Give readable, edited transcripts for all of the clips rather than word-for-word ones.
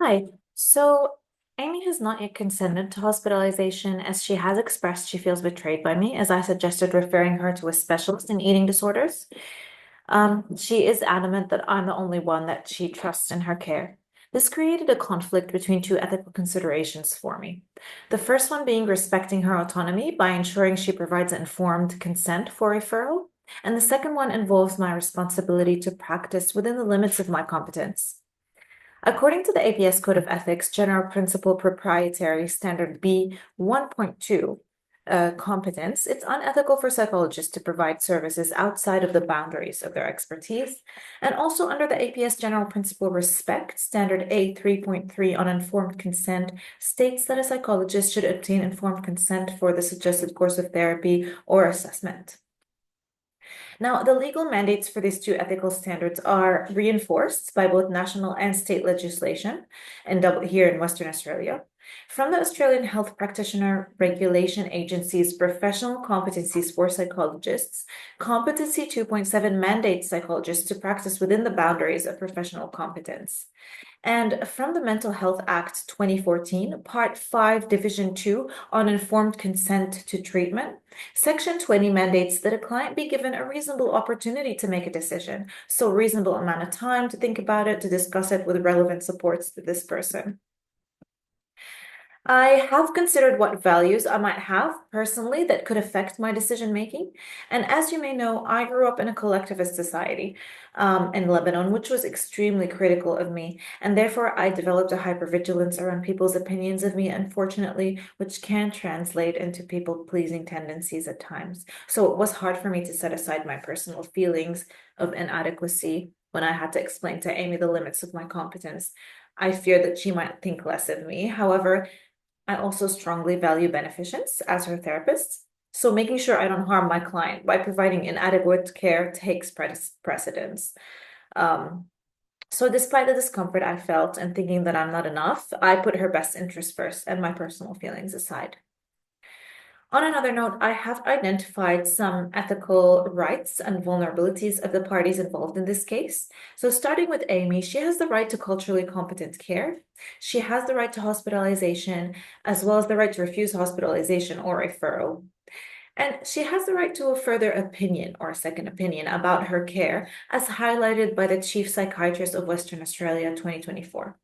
Hi. So Amy has not yet consented to hospitalization as she has expressed she feels betrayed by me as I suggested referring her to a specialist in eating disorders. She is adamant that I'm the only one that she trusts in her care. This created a conflict between two ethical considerations for me. The first one being respecting her autonomy by ensuring she provides informed consent for referral, and the second one involves my responsibility to practice within the limits of my competence. According to the APS Code of Ethics, General Principle Proprietary Standard B 1.2, competence, it's unethical for psychologists to provide services outside of the boundaries of their expertise. And also under the APS General Principle Respect, Standard A 3.3 on informed consent states that a psychologist should obtain informed consent for the suggested course of therapy or assessment. Now, the legal mandates for these two ethical standards are reinforced by both national and state legislation here in Western Australia. From the Australian Health Practitioner Regulation Agency's Professional Competencies for Psychologists, Competency 2.7 mandates psychologists to practice within the boundaries of professional competence. And from the Mental Health Act 2014, Part 5, Division 2 on informed consent to treatment, Section 20 mandates that a client be given a reasonable opportunity to make a decision, so a reasonable amount of time to think about it, to discuss it with relevant supports to this person. I have considered what values I might have personally that could affect my decision making. And as you may know, I grew up in a collectivist society in Lebanon, which was extremely critical of me. And therefore, I developed a hypervigilance around people's opinions of me, unfortunately, which can translate into people-pleasing tendencies at times. So it was hard for me to set aside my personal feelings of inadequacy when I had to explain to Amy the limits of my competence. I feared that she might think less of me. However, I also strongly value beneficence as her therapist. So making sure I don't harm my client by providing inadequate care takes precedence. Um, so despite the discomfort I felt and thinking that I'm not enough, I put her best interest first and my personal feelings aside. On another note, I have identified some ethical rights and vulnerabilities of the parties involved in this case. So starting with Amy, she has the right to culturally competent care. She has the right to hospitalization, as well as the right to refuse hospitalization or referral. And she has the right to a further opinion or a second opinion about her care, as highlighted by the Chief Psychiatrist of Western Australia 2024.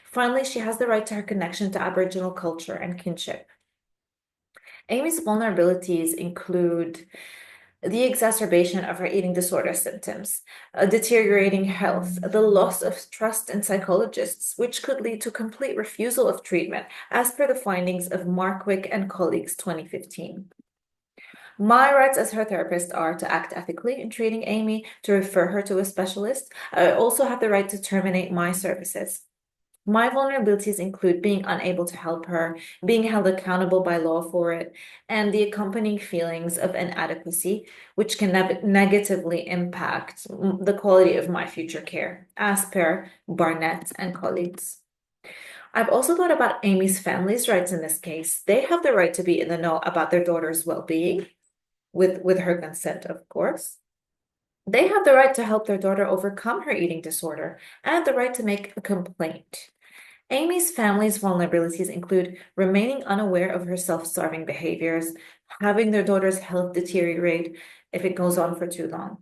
Finally, she has the right to her connection to Aboriginal culture and kinship. Amy's vulnerabilities include the exacerbation of her eating disorder symptoms, a deteriorating health, the loss of trust in psychologists, which could lead to complete refusal of treatment, as per the findings of Markwick and colleagues 2015. My rights as her therapist are to act ethically in treating Amy, to refer her to a specialist. I also have the right to terminate my services. My vulnerabilities include being unable to help her, being held accountable by law for it, and the accompanying feelings of inadequacy, which can negatively impact the quality of my future care, as per Barnett and colleagues. I've also thought about Amy's family's rights in this case. They have the right to be in the know about their daughter's well-being, with her consent, of course. They have the right to help their daughter overcome her eating disorder and the right to make a complaint. Amy's family's vulnerabilities include remaining unaware of her self-starving behaviors, having their daughter's health deteriorate if it goes on for too long.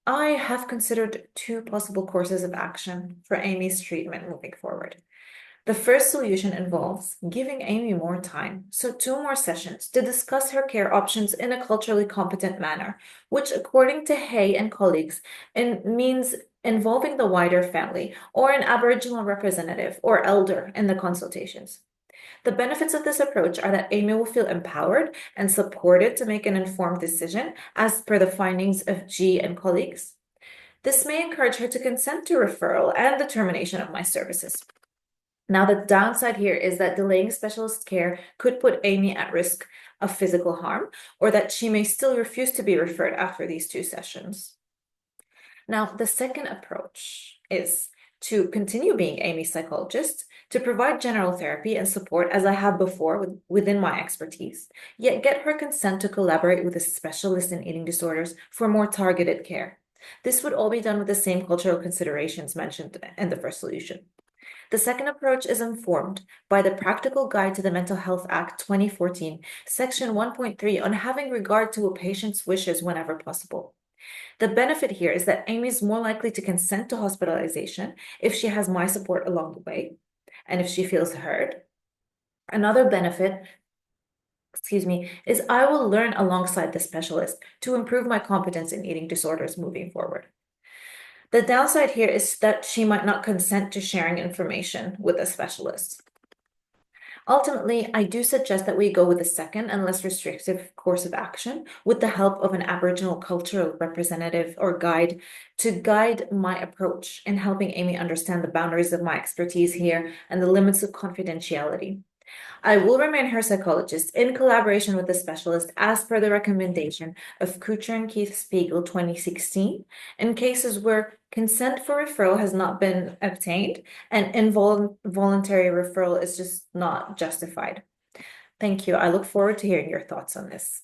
I have considered two possible courses of action for Amy's treatment moving forward. The first solution involves giving Amy more time, so 2 more sessions, to discuss her care options in a culturally competent manner, which, according to Hay and colleagues, means involving the wider family or an Aboriginal representative or elder in the consultations. The benefits of this approach are that Amy will feel empowered and supported to make an informed decision as per the findings of G and colleagues. This may encourage her to consent to referral and the termination of my services. Now, the downside here is that delaying specialist care could put Amy at risk of physical harm, or that she may still refuse to be referred after these 2 sessions. Now, the second approach is to continue being Amy's psychologist, to provide general therapy and support as I have before within my expertise, yet get her consent to collaborate with a specialist in eating disorders for more targeted care. This would all be done with the same cultural considerations mentioned in the first solution. The second approach is informed by the Practical Guide to the Mental Health Act 2014, Section 1.3 on having regard to a patient's wishes whenever possible. The benefit here is that Amy is more likely to consent to hospitalization if she has my support along the way and if she feels heard. Another benefit, is I will learn alongside the specialist to improve my competence in eating disorders moving forward. The downside here is that she might not consent to sharing information with a specialist. Ultimately, I do suggest that we go with the second and less restrictive course of action with the help of an Aboriginal cultural representative or guide to guide my approach in helping Amy understand the boundaries of my expertise here and the limits of confidentiality. I will remain her psychologist in collaboration with the specialist as per the recommendation of Kucher and Keith Spiegel 2016 in cases where consent for referral has not been obtained and involuntary referral is just not justified. Thank you. I look forward to hearing your thoughts on this.